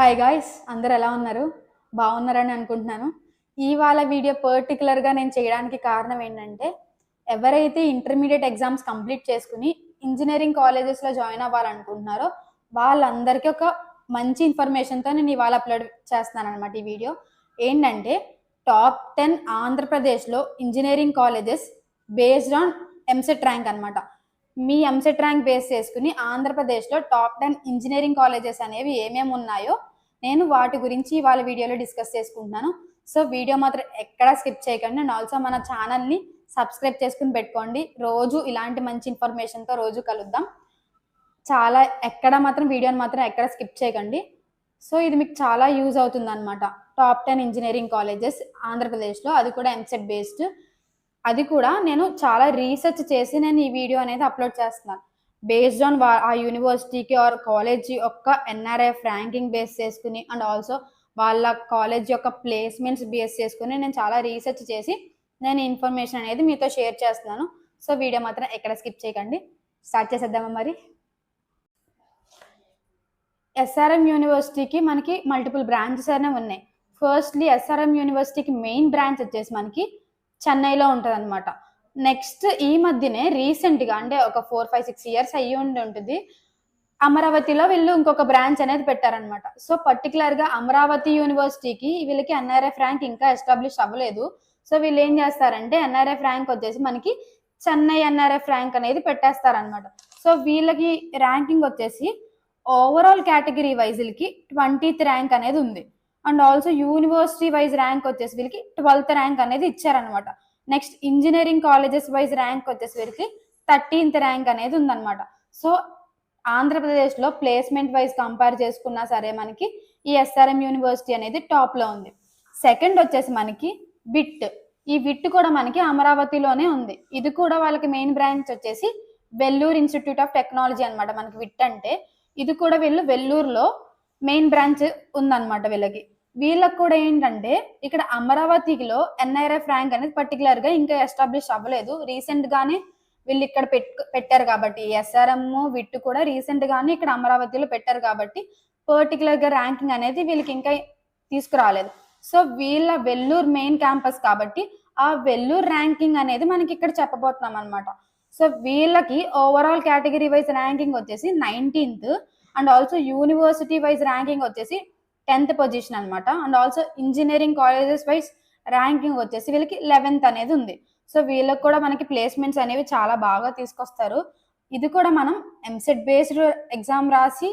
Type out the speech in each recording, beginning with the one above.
Hi guys, అందరు ఎలా ఉన్నారు? బాగున్నారని అనుకుంటున్నాను. ఇవాళ వీడియో పర్టికులర్గా నేను చేయడానికి కారణం ఏంటంటే, ఎవరైతే ఇంటర్మీడియట్ ఎగ్జామ్స్ కంప్లీట్ చేసుకుని ఇంజనీరింగ్ కాలేజెస్లో జాయిన్ అవ్వాలనుకుంటున్నారో వాళ్ళందరికీ ఒక మంచి ఇన్ఫర్మేషన్తో నేను ఇవాళ అప్లోడ్ చేస్తున్నాను అనమాట. ఈ వీడియో ఏంటంటే, టాప్ 10 ఆంధ్రప్రదేశ్లో engineering colleges based on EAMCET rank అనమాట. మీ ఎంసెట్ ర్యాంక్ బేస్ చేసుకుని ఆంధ్రప్రదేశ్లో టాప్ 10 ఇంజనీరింగ్ కాలేజెస్ అనేవి ఏమేమి ఉన్నాయో నేను వాటి గురించి వాళ్ళ వీడియోలో డిస్కస్ చేసుకుంటున్నాను. సో వీడియో మాత్రం ఎక్కడా స్కిప్ చేయకండి. అండ్ ఆల్సో మన ఛానల్ని సబ్స్క్రైబ్ చేసుకుని పెట్టుకోండి. రోజు ఇలాంటి మంచి ఇన్ఫర్మేషన్తో రోజు కలుద్దాం. చాలా వీడియోని మాత్రం ఎక్కడ స్కిప్ చేయకండి. సో ఇది మీకు చాలా యూజ్ అవుతుంది అనమాట. టాప్ 10 ఇంజనీరింగ్ కాలేజెస్ ఆంధ్రప్రదేశ్లో, అది కూడా ఎంసెట్ బేస్డ్. అది కూడా నేను చాలా రీసెర్చ్ చేసి నేను ఈ వీడియో అనేది అప్లోడ్ చేస్తున్నాను. బేస్డ్ ఆన్ ఆ యూనివర్సిటీకి ఆర్ కాలేజ్ యొక్క ఎన్ఆర్ఎఫ్ ర్యాంకింగ్ బేస్ చేసుకుని అండ్ ఆల్సో వాళ్ళ కాలేజ్ యొక్క ప్లేస్మెంట్స్ బేస్ చేసుకుని నేను చాలా రీసెర్చ్ చేసి నేను ఇన్ఫర్మేషన్ అనేది మీతో షేర్ చేస్తున్నాను. సో వీడియో మాత్రం ఎక్కడ స్కిప్ చేయకండి. స్టార్ట్ చేసేద్దామా మరి. ఎస్ఆర్ఎం యూనివర్సిటీకి మనకి మల్టిపుల్ బ్రాంచెస్ అనేవి ఉన్నాయి. ఫస్ట్లీ ఎస్ఆర్ఎం యూనివర్సిటీకి మెయిన్ బ్రాంచ్ వచ్చేసి మనకి చెన్నైలో ఉంటుంది అనమాట. నెక్స్ట్ ఈ మధ్యనే రీసెంట్గా అంటే ఒక 4-5-6 ఇయర్స్ అయ్యి ఉంటుంది, అమరావతిలో వీళ్ళు ఇంకొక బ్రాంచ్ అనేది పెట్టారనమాట. సో పర్టికులర్గా అమరావతి యూనివర్సిటీకి వీళ్ళకి ఎన్ఆర్ఎఫ్ ర్యాంక్ ఇంకా ఎస్టాబ్లిష్ అవ్వలేదు. సో వీళ్ళు ఏం చేస్తారంటే ఎన్ఆర్ఎఫ్ ర్యాంక్ వచ్చేసి మనకి చెన్నై ఎన్ఆర్ఎఫ్ ర్యాంక్ అనేది పెట్టేస్తారనమాట. సో వీళ్ళకి ర్యాంకింగ్ వచ్చేసి ఓవరాల్ కేటగిరీ వైజ్ వీళ్ళకి 20th ర్యాంక్ అనేది ఉంది. And also university wise rank వచ్చేసి వీళ్ళకి 12th ర్యాంక్ అనేది ఇచ్చారనమాట. Next engineering colleges wise rank వచ్చేసి వీరికి 13th ర్యాంక్ అనేది ఉందన్నమాట. సో ఆంధ్రప్రదేశ్లో ప్లేస్మెంట్ వైజ్ కంపేర్ చేసుకున్నా సరే మనకి ఈ ఎస్ఆర్ఎం యూనివర్సిటీ అనేది టాప్లో ఉంది. సెకండ్ వచ్చేసి మనకి విట్. ఈ విట్ కూడా మనకి అమరావతిలోనే ఉంది. ఇది కూడా వాళ్ళకి మెయిన్ బ్రాంచ్ వచ్చేసి వెల్లూరు ఇన్స్టిట్యూట్ ఆఫ్ టెక్నాలజీ అనమాట. మనకి విట్ అంటే ఇది కూడా వీళ్ళు వెల్లూరులో మెయిన్ బ్రాంచ్ ఉందన్నమాట. వీళ్ళకి కూడా ఏంటంటే ఇక్కడ అమరావతిలో ఎన్ఐఆర్ఎఫ్ ర్యాంక్ అనేది పర్టికులర్గా ఇంకా ఎస్టాబ్లిష్ అవ్వలేదు. రీసెంట్గానే వీళ్ళు ఇక్కడ పెట్టారు కాబట్టి ఎస్ఆర్ఎం విట్ కూడా రీసెంట్గానే ఇక్కడ అమరావతిలో పెట్టారు కాబట్టి పర్టికులర్గా ర్యాంకింగ్ అనేది వీళ్ళకి ఇంకా తీసుకురాలేదు. సో వీళ్ళ వెల్లూరు మెయిన్ క్యాంపస్ కాబట్టి ఆ వెల్లూరు ర్యాంకింగ్ అనేది మనకి ఇక్కడ చెప్పబోతున్నాం అనమాట. సో వీళ్ళకి ఓవరాల్ కేటగిరీ వైజ్ ర్యాంకింగ్ వచ్చేసి 19th and also university wise ranking వచ్చేసి 10th పొజిషన్ అనమాట. And also engineering colleges wise ranking వచ్చేసి వీళ్ళకి 11th అనేది ఉంది. సో వీళ్ళకి కూడా మనకి ప్లేస్మెంట్స్ అనేవి చాలా బాగా తీసుకొస్తారు. ఇది కూడా మనం ఎంసెట్ బేస్డ్ ఎగ్జామ్ రాసి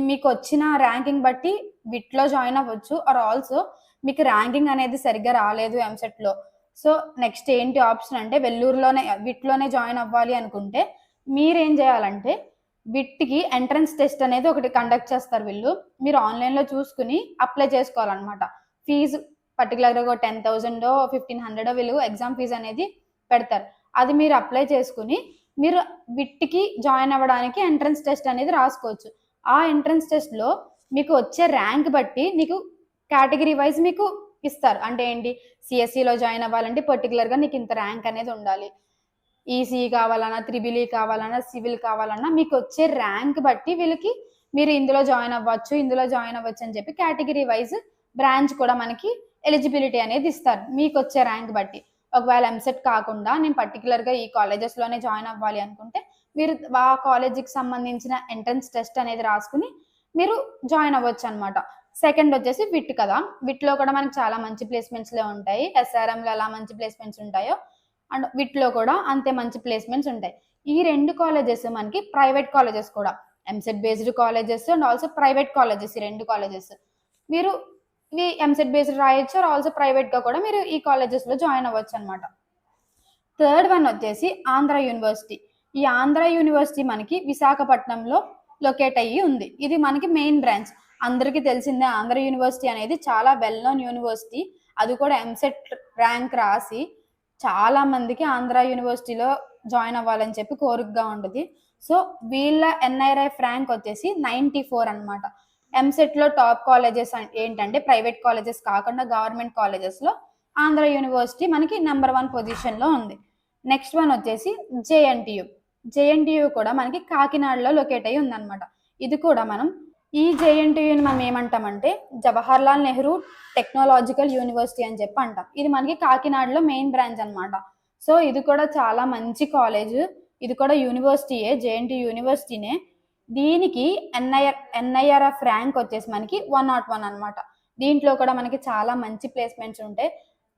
మీకు వచ్చిన ర్యాంకింగ్ బట్టి విట్లో జాయిన్ అవ్వచ్చు. ఆర్ ఆల్సో మీకు ర్యాంకింగ్ అనేది సరిగ్గా రాలేదు ఎంసెట్లో, సో నెక్స్ట్ ఏంటి ఆప్షన్ అంటే విట్లోనే జాయిన్ అవ్వాలి అనుకుంటే మీరేం చేయాలంటే విట్కి ఎంట్రన్స్ టెస్ట్ అనేది ఒకటి కండక్ట్ చేస్తారు వీళ్ళు. మీరు ఆన్లైన్లో చూసుకుని అప్లై చేసుకోవాలన్నమాట. ఫీజు పర్టికులర్గా 10,000 1,500 వీళ్ళు ఎగ్జామ్ ఫీజు అనేది పెడతారు. అది మీరు అప్లై చేసుకుని మీరు విట్కి జాయిన్ అవ్వడానికి ఎంట్రన్స్ టెస్ట్ అనేది రాసుకోవచ్చు. ఆ ఎంట్రన్స్ టెస్ట్లో మీకు వచ్చే ర్యాంక్ బట్టి మీకు కేటగిరీ వైజ్ మీకు ఇస్తారు. అంటే ఏంటి, సిఎస్సిలో జాయిన్ అవ్వాలంటే పర్టికులర్గా నీకు ఇంత ర్యాంక్ అనేది ఉండాలి. ఈసీఈ కావాలన్నా, త్రిబుల్ కావాలన్నా, సివిల్ కావాలన్నా మీకు వచ్చే ర్యాంక్ బట్టి వీళ్ళకి మీరు ఇందులో జాయిన్ అవ్వచ్చు అని చెప్పి కేటగిరీ వైజ్ బ్రాంచ్ కూడా మనకి ఎలిజిబిలిటీ అనేది ఇస్తారు మీకు వచ్చే ర్యాంక్ బట్టి. ఒకవేళ ఎంసెట్ కాకుండా నేను పర్టికులర్గా ఈ కాలేజెస్లోనే జాయిన్ అవ్వాలి అనుకుంటే మీరు ఆ కాలేజీకి సంబంధించిన ఎంట్రన్స్ టెస్ట్ అనేది రాసుకుని మీరు జాయిన్ అవ్వచ్చు అనమాట. సెకండ్ వచ్చేసి విట్ కదా, విట్లో కూడా మనకి చాలా మంచి ప్లేస్మెంట్స్లో ఉంటాయి. ఎస్ఆర్ఎంలో ఎలా మంచి ప్లేస్మెంట్స్ ఉంటాయో అండ్ విట్లో కూడా అంతే మంచి ప్లేస్మెంట్స్ ఉంటాయి. ఈ రెండు కాలేజెస్ మనకి ప్రైవేట్ కాలేజెస్ కూడా, EAMCET based colleges and also private colleges. ఈ రెండు కాలేజెస్ మీరు ఇవి ఎంసెట్ బేస్డ్ రాయొచ్చు, ఆల్సో ప్రైవేట్గా కూడా మీరు ఈ కాలేజెస్లో జాయిన్ అవ్వచ్చు అనమాట. థర్డ్ వన్ వచ్చేసి ఆంధ్ర యూనివర్సిటీ. ఈ ఆంధ్ర యూనివర్సిటీ మనకి విశాఖపట్నంలో లొకేట్ అయ్యి ఉంది. ఇది మనకి మెయిన్ బ్రాంచ్. అందరికీ తెలిసిందే ఆంధ్ర యూనివర్సిటీ అనేది చాలా వెల్ నోన్ యూనివర్సిటీ. అది కూడా ఎంసెట్ ర్యాంక్ రాసి చాలా మందికి ఆంధ్ర యూనివర్సిటీలో జాయిన్ అవ్వాలని చెప్పి కోరికగా ఉంటుంది. సో వీళ్ళ ఎన్ఐఆర్ఎఫ్ ర్యాంక్ వచ్చేసి 94 అనమాట. ఎంసెట్లో టాప్ కాలేజెస్ ఏంటంటే ప్రైవేట్ కాలేజెస్ కాకుండా గవర్నమెంట్ కాలేజెస్లో ఆంధ్ర యూనివర్సిటీ మనకి నెంబర్ 1 పొజిషన్లో ఉంది. నెక్స్ట్ వన్ వచ్చేసి జేఎన్టీయు. జేఎన్టీయు కూడా మనకి కాకినాడలో లొకేట్ అయ్యి ఉందన్నమాట. ఇది కూడా మనం ఈ జేఎన్టీయూని మనం ఏమంటామంటే జవహర్లాల్ నెహ్రూ టెక్నాలజికల్ యూనివర్సిటీ అని చెప్పి అంటాం. ఇది మనకి కాకినాడలో మెయిన్ బ్రాంచ్ అనమాట. సో ఇది కూడా చాలా మంచి కాలేజ్. ఇది కూడా యూనివర్సిటీయే, జేఎన్టీ యూనివర్సిటీనే. దీనికి ఎన్ఐఆర్ఎఫ్ ర్యాంక్ వచ్చేసి మనకి 101 అనమాట. దీంట్లో కూడా మనకి చాలా మంచి ప్లేస్మెంట్స్ ఉంటాయి.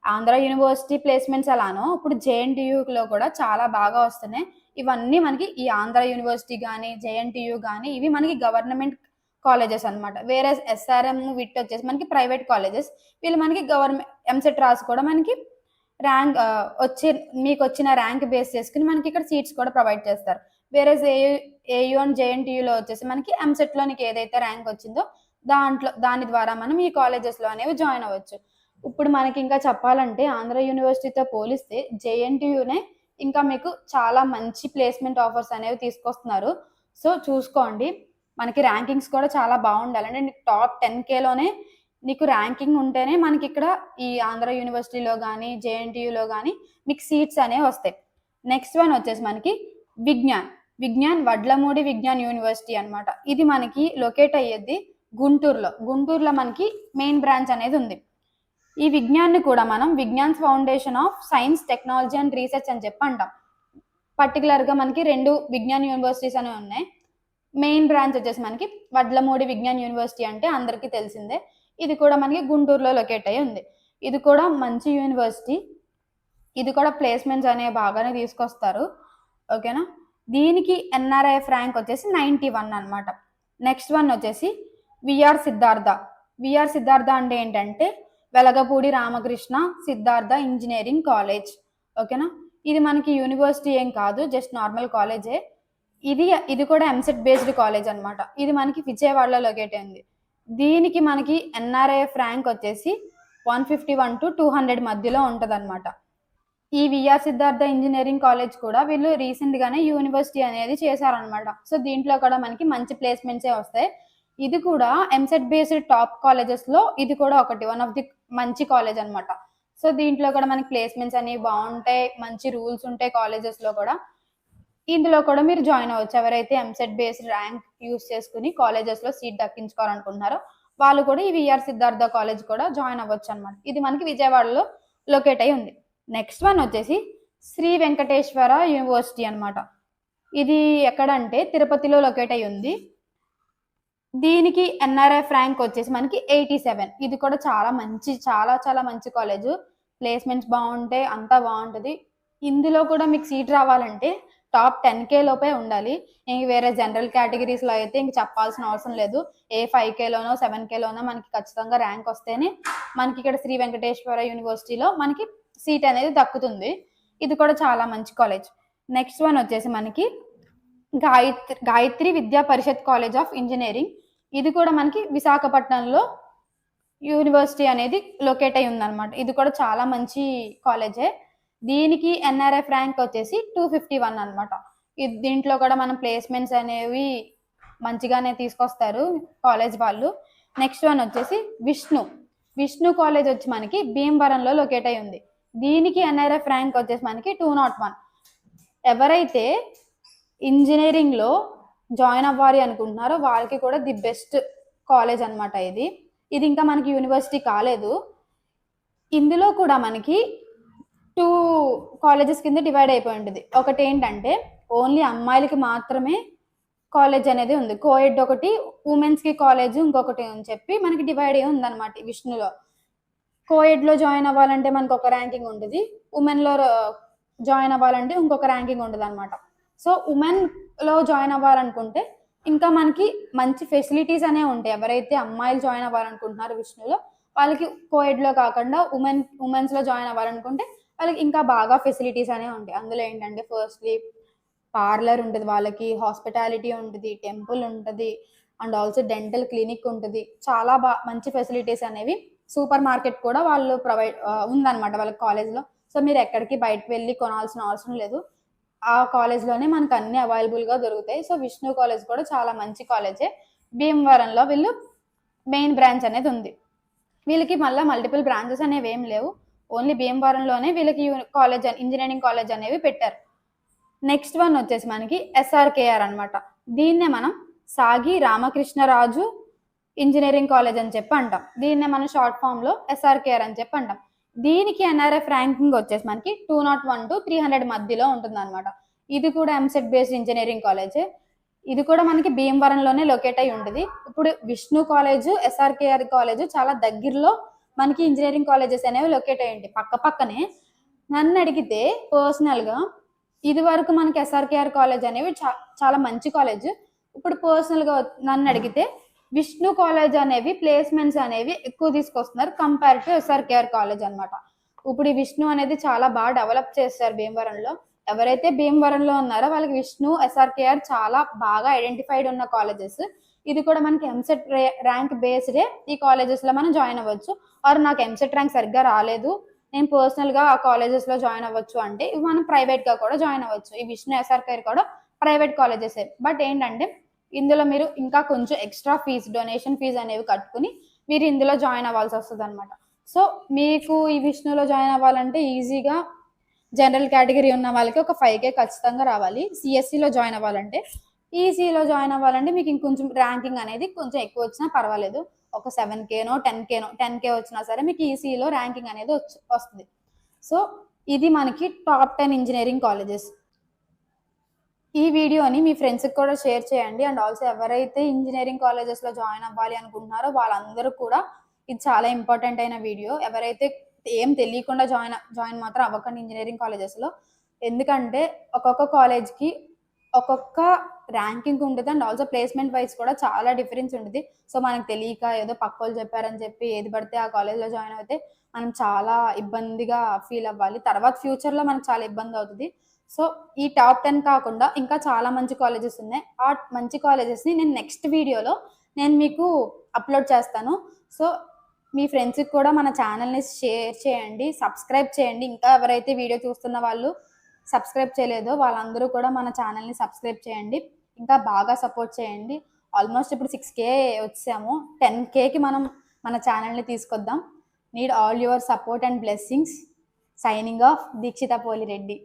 ఆంధ్ర యూనివర్సిటీ ప్లేస్మెంట్స్ ఎలానో ఇప్పుడు జేఎన్టీయూలో కూడా చాలా బాగా వస్తున్నాయి. ఇవన్నీ మనకి ఈ ఆంధ్ర యూనివర్సిటీ కానీ జేఎన్టీయూ కానీ ఇవి మనకి గవర్నమెంట్ కాలేజెస్ అనమాట. వేరే ఎస్ఆర్ఎం విట్ వచ్చేసి మనకి ప్రైవేట్ కాలేజెస్. వీళ్ళు మనకి గవర్నమెంట్ ఎంసెట్ రాసి కూడా మనకి ర్యాంక్ మీకు వచ్చిన ర్యాంక్ బేస్ చేసుకుని మనకి ఇక్కడ సీట్స్ కూడా ప్రొవైడ్ చేస్తారు. వేరే ఏయూ అండ్ జేఎన్టీయూలో వచ్చేసి మనకి ఎంసెట్లో నీకు ఏదైతే ర్యాంక్ వచ్చిందో దాని ద్వారా మనం ఈ కాలేజెస్లో అనేవి జాయిన్ అవ్వచ్చు. ఇప్పుడు మనకి ఇంకా చెప్పాలంటే ఆంధ్ర యూనివర్సిటీతో పోలిస్తే జేఎన్టీయూనే ఇంకా మీకు చాలా మంచి ప్లేస్మెంట్ ఆఫర్స్ అనేవి తీసుకొస్తున్నారు. సో చూసుకోండి, మనకి ర్యాంకింగ్స్ కూడా చాలా బాగుండాలి. అంటే నీకు టాప్ 10Kలోనే నీకు ర్యాంకింగ్ ఉంటేనే మనకి ఇక్కడ ఈ ఆంధ్ర యూనివర్సిటీలో కానీ జేఎన్టీయూలో కానీ మీకు సీట్స్ అనేవి వస్తాయి. నెక్స్ట్ వన్ వచ్చేసి మనకి విజ్ఞాన్ వడ్లమూడి విజ్ఞాన్ యూనివర్సిటీ అనమాట. ఇది మనకి లొకేట్ అయ్యేది గుంటూరులో మనకి మెయిన్ బ్రాంచ్ అనేది ఉంది. ఈ విజ్ఞాన్ని కూడా మనం Vignan foundation of science technology and research అని చెప్పి అంటాం. పర్టికులర్గా మనకి 2 విజ్ఞాన్ యూనివర్సిటీస్ అనేవి ఉన్నాయి. మెయిన్ బ్రాంచ్ వచ్చేసి మనకి వడ్లమూడి విజ్ఞాన్ యూనివర్సిటీ అంటే అందరికీ తెలిసిందే. ఇది కూడా మనకి గుంటూరులో లొకేట్ అయ్యి ఉంది. ఇది కూడా మంచి యూనివర్సిటీ. ఇది కూడా ప్లేస్మెంట్స్ అనేవి బాగానే తీసుకొస్తారు. ఓకేనా. దీనికి ఎన్ఆర్ఐఎఫ్ ర్యాంక్ వచ్చేసి 91 అనమాట. నెక్స్ట్ వన్ వచ్చేసి విఆర్ సిద్ధార్థ అంటే ఏంటంటే వెలగపూడి రామకృష్ణ సిద్ధార్థ ఇంజనీరింగ్ కాలేజ్. ఓకేనా. ఇది మనకి యూనివర్సిటీ ఏం కాదు, జస్ట్ నార్మల్ కాలేజే. ఇది కూడా ఎంసెట్ బేస్డ్ కాలేజ్ అనమాట. ఇది మనకి విజయవాడలో లొకేట్ అయింది. దీనికి మనకి ఎన్ఆర్ఐఎఫ్ ర్యాంక్ వచ్చేసి 151 to 200 మధ్యలో ఉంటుంది అనమాట. ఈ విఆర్ సిద్ధార్థ ఇంజనీరింగ్ కాలేజ్ కూడా వీళ్ళు రీసెంట్ గానే యూనివర్సిటీ అనేది చేశారనమాట. సో దీంట్లో కూడా మనకి మంచి ప్లేస్మెంట్సే వస్తాయి. ఇది కూడా ఎంసెట్ బేస్డ్ టాప్ కాలేజెస్ లో ఇది కూడా ఒకటి, వన్ ఆఫ్ ది మంచి కాలేజ్ అనమాట. సో దీంట్లో కూడా మనకి ప్లేస్మెంట్స్ అనేవి బాగుంటాయి, మంచి రూల్స్ ఉంటాయి కాలేజెస్ లో కూడా. ఇందులో కూడా మీరు జాయిన్ అవ్వచ్చు. ఎవరైతే ఎంసెట్ బేస్డ్ ర్యాంక్ యూస్ చేసుకుని కాలేజెస్ లో సీట్ దక్కించుకోవాలనుకుంటున్నారో వాళ్ళు కూడా ఈ విఆర్ సిద్ధార్థ కాలేజ్ కూడా జాయిన్ అవ్వచ్చు అనమాట. ఇది మనకి విజయవాడలో లొకేట్ అయి ఉంది. నెక్స్ట్ వన్ వచ్చేసి శ్రీ వెంకటేశ్వర యూనివర్సిటీ అనమాట. ఇది ఎక్కడంటే తిరుపతిలో లొకేట్ అయి ఉంది. దీనికి ఎన్ఆర్ఎఫ్ ర్యాంక్ వచ్చేసి మనకి 87. ఇది కూడా చాలా మంచి కాలేజ్. ప్లేస్మెంట్స్ బాగుంటాయి, అంతా బాగుంటుంది. ఇందులో కూడా మీకు సీట్ రావాలంటే టాప్ 10K లోపే ఉండాలి. ఇంక వేరే జనరల్ కేటగిరీస్లో అయితే ఇంక చెప్పాల్సిన అవసరం లేదు. ఏ 5Kలోనో 7Kలోనో మనకి ఖచ్చితంగా ర్యాంక్ వస్తేనే మనకి ఇక్కడ శ్రీ వెంకటేశ్వర యూనివర్సిటీలో మనకి సీట్ అనేది దక్కుతుంది. ఇది కూడా చాలా మంచి కాలేజ్. నెక్స్ట్ వన్ వచ్చేసి మనకి గాయత్రి విద్యా పరిషత్ కాలేజ్ ఆఫ్ ఇంజనీరింగ్. ఇది కూడా మనకి విశాఖపట్నంలో యూనివర్సిటీ అనేది లొకేట్ అయి ఉందన్నమాట. ఇది కూడా చాలా మంచి కాలేజే. దీనికి ఎన్ఆర్ఎఫ్ ర్యాంక్ వచ్చేసి 251 అనమాట. దీంట్లో కూడా మనం ప్లేస్మెంట్స్ అనేవి మంచిగానే తీసుకొస్తారు కాలేజ్ వాళ్ళు. నెక్స్ట్ వన్ వచ్చేసి విష్ణు కాలేజ్ వచ్చి మనకి భీమవరంలో లొకేట్ అయి ఉంది. దీనికి ఎన్ఆర్ఎఫ్ ర్యాంక్ వచ్చేసి మనకి 201. ఎవరైతే ఇంజనీరింగ్లో జాయిన్ అవ్వాలి అనుకుంటున్నారో వాళ్ళకి కూడా ది బెస్ట్ కాలేజ్ అనమాట. ఇది ఇంకా మనకి యూనివర్సిటీ కాలేదు. ఇందులో కూడా మనకి 2 కాలేజెస్ కింద డివైడ్ అయిపోయి ఉంటుంది. ఒకటి ఏంటంటే ఓన్లీ అమ్మాయిలకి మాత్రమే కాలేజ్ అనేది ఉంది, కోఎడ్ ఒకటి, ఉమెన్స్కి కాలేజ్ ఇంకొకటి అని చెప్పి మనకి డివైడ్ అయ్యి ఉందన్నమాట. విష్ణులో కోఎడ్లో జాయిన్ అవ్వాలంటే మనకు ఒక ర్యాంకింగ్ ఉంటుంది, ఉమెన్లో జాయిన్ అవ్వాలంటే ఇంకొక ర్యాంకింగ్ ఉంటుంది అనమాట. సో ఉమెన్లో జాయిన్ అవ్వాలనుకుంటే ఇంకా మనకి మంచి ఫెసిలిటీస్ అనేవి ఉంటాయి. ఎవరైతే అమ్మాయిలు జాయిన్ అవ్వాలనుకుంటున్నారో విష్ణులో వాళ్ళకి కోఎడ్లో కాకుండా ఉమెన్స్లో జాయిన్ అవ్వాలనుకుంటే వాళ్ళకి ఇంకా బాగా ఫెసిలిటీస్ అనేవి ఉంటాయి. అందులో ఏంటంటే ఫస్ట్లీ పార్లర్ ఉంటుంది, వాళ్ళకి హాస్పిటాలిటీ ఉంటుంది, టెంపుల్ ఉంటుంది, అండ్ ఆల్సో డెంటల్ క్లినిక్ ఉంటుంది. చాలా మంచి ఫెసిలిటీస్ అనేవి, సూపర్ మార్కెట్ కూడా వాళ్ళు ప్రొవైడ్ ఉందన్నమాట వాళ్ళకి కాలేజ్లో. సో మీరు ఎక్కడికి బయటకు వెళ్ళి కొనాల్సిన అవసరం లేదు, ఆ కాలేజ్లోనే మనకు అన్ని అవైలబుల్గా దొరుకుతాయి. సో విష్ణు కాలేజ్ కూడా చాలా మంచి కాలేజే. భీమవరంలో వీళ్ళు మెయిన్ బ్రాంచ్ అనేది ఉంది. వీళ్ళకి మళ్ళీ మల్టిపుల్ బ్రాంచెస్ అనేవి ఏం లేవు, ఓన్లీ భీమవరంలోనే వీళ్ళకి కాలేజ్ ఇంజనీరింగ్ కాలేజ్ అనేవి పెట్టారు. నెక్స్ట్ వన్ వచ్చేసి మనకి SRKR అనమాట. దీన్నే మనం సాగి రామకృష్ణరాజు ఇంజనీరింగ్ కాలేజ్ అని చెప్పి అంటాం. దీన్నే మనం షార్ట్ ఫామ్లో SRKR అని చెప్పి అంటాం. దీనికి NRF ర్యాంకింగ్ వచ్చేసి మనకి 201 to 300 మధ్యలో ఉంటుంది అనమాట. ఇది కూడా ఎంసెట్ బేస్డ్ ఇంజనీరింగ్ కాలేజే. ఇది కూడా మనకి భీమవరంలోనే లొకేట్ అయి ఉంటుంది. ఇప్పుడు విష్ణు కాలేజ్, SRKR కాలేజ్ చాలా దగ్గరలో మనకి ఇంజనీరింగ్ కాలేజెస్ అనేవి లొకేట్ అయ్యి ఉంటాయి, పక్క పక్కనే. నన్ను అడిగితే పర్సనల్గా ఇది వరకు మనకి SRKR కాలేజ్ అనేవి చాలా మంచి కాలేజ్. ఇప్పుడు పర్సనల్గా నన్ను అడిగితే విష్ణు కాలేజ్ అనేవి ప్లేస్మెంట్స్ అనేవి ఎక్కువ తీసుకొస్తున్నారు కంపేర్ టు SRKR కాలేజ్ అనమాట. ఇప్పుడు ఈ విష్ణు అనేది చాలా బాగా డెవలప్ చేస్తారు భీమవరంలో. ఎవరైతే భీమవరంలో ఉన్నారో వాళ్ళకి విష్ణు, SRKR చాలా బాగా ఐడెంటిఫైడ్ ఉన్న కాలేజెస్. ఇది కూడా మనకి ఎంసెట్ ర్యాంక్ బేస్డే ఈ కాలేజెస్లో మనం జాయిన్ అవ్వచ్చు. ఆర్ నాకు ఎంసెట్ ర్యాంక్ సరిగ్గా రాలేదు, నేను పర్సనల్గా ఆ కాలేజెస్లో జాయిన్ అవ్వచ్చు అంటే ఇవి మనం ప్రైవేట్గా కూడా జాయిన్ అవ్వచ్చు. ఈ విష్ణు, SRKR కూడా ప్రైవేట్ కాలేజెసే. బట్ ఏంటంటే ఇందులో మీరు ఇంకా కొంచెం ఎక్స్ట్రా ఫీజు, డొనేషన్ ఫీజు అనేవి కట్టుకుని మీరు ఇందులో జాయిన్ అవ్వాల్సి వస్తుంది అనమాట. సో మీకు ఈ విష్ణులో జాయిన్ అవ్వాలంటే ఈజీగా జనరల్ కేటగిరీ ఉన్న వాళ్ళకి ఒక 5K ఖచ్చితంగా రావాలి. CSCలో జాయిన్ అవ్వాలంటే, ఈసీలో జాయిన్ అవ్వాలంటే మీకు ఇంకొంచెం ర్యాంకింగ్ అనేది కొంచెం ఎక్కువ వచ్చినా పర్వాలేదు. ఒక 7Kనో 10K వచ్చినా సరే మీకు ఈసీలో ర్యాంకింగ్ అనేది వస్తుంది. సో ఇది మనకి టాప్ 10 ఇంజనీరింగ్ కాలేజెస్. ఈ వీడియోని మీ ఫ్రెండ్స్కి కూడా షేర్ చేయండి. అండ్ ఆల్సో ఎవరైతే ఇంజనీరింగ్ కాలేజెస్లో జాయిన్ అవ్వాలి అనుకుంటున్నారో వాళ్ళందరూ కూడా ఇది చాలా ఇంపార్టెంట్ అయిన వీడియో. ఎవరైతే ఏం తెలియకుండా జాయిన్ మాత్రం అవ్వకండి ఇంజనీరింగ్ కాలేజెస్లో. ఎందుకంటే ఒక్కొక్క కాలేజ్కి ఒక్కొక్క ర్యాంకింగ్ ఉంటుంది. అండ్ ఆల్సో ప్లేస్మెంట్ వైజ్ కూడా చాలా డిఫరెన్స్ ఉంటుంది. సో మనకు తెలియక ఏదో పక్క వాళ్ళు చెప్పారని చెప్పి ఏది పడితే ఆ కాలేజ్లో జాయిన్ అయితే మనం చాలా ఇబ్బందిగా ఫీల్ అవ్వాలి. తర్వాత ఫ్యూచర్లో మనకు చాలా ఇబ్బంది అవుతుంది. సో ఈ టాప్ 10 కాకుండా ఇంకా చాలా మంచి కాలేజెస్ ఉన్నాయి. ఆ మంచి కాలేజెస్ని నేను నెక్స్ట్ వీడియోలో నేను మీకు అప్లోడ్ చేస్తాను. సో మీ ఫ్రెండ్స్కి కూడా మన ఛానల్ని షేర్ చేయండి, సబ్స్క్రైబ్ చేయండి. ఇంకా ఎవరైతే వీడియో చూస్తున్న వాళ్ళు సబ్స్క్రైబ్ చేయలేదో వాళ్ళందరూ కూడా మన ఛానల్ని సబ్స్క్రైబ్ చేయండి, ఇంకా బాగా సపోర్ట్ చేయండి. ఆల్మోస్ట్ ఇప్పుడు 6K వచ్చాము, 10Kకి మనం మన ఛానల్ని తీసుకొద్దాం. Need all your support and blessings. Signing off, Deekshitha Polireddy.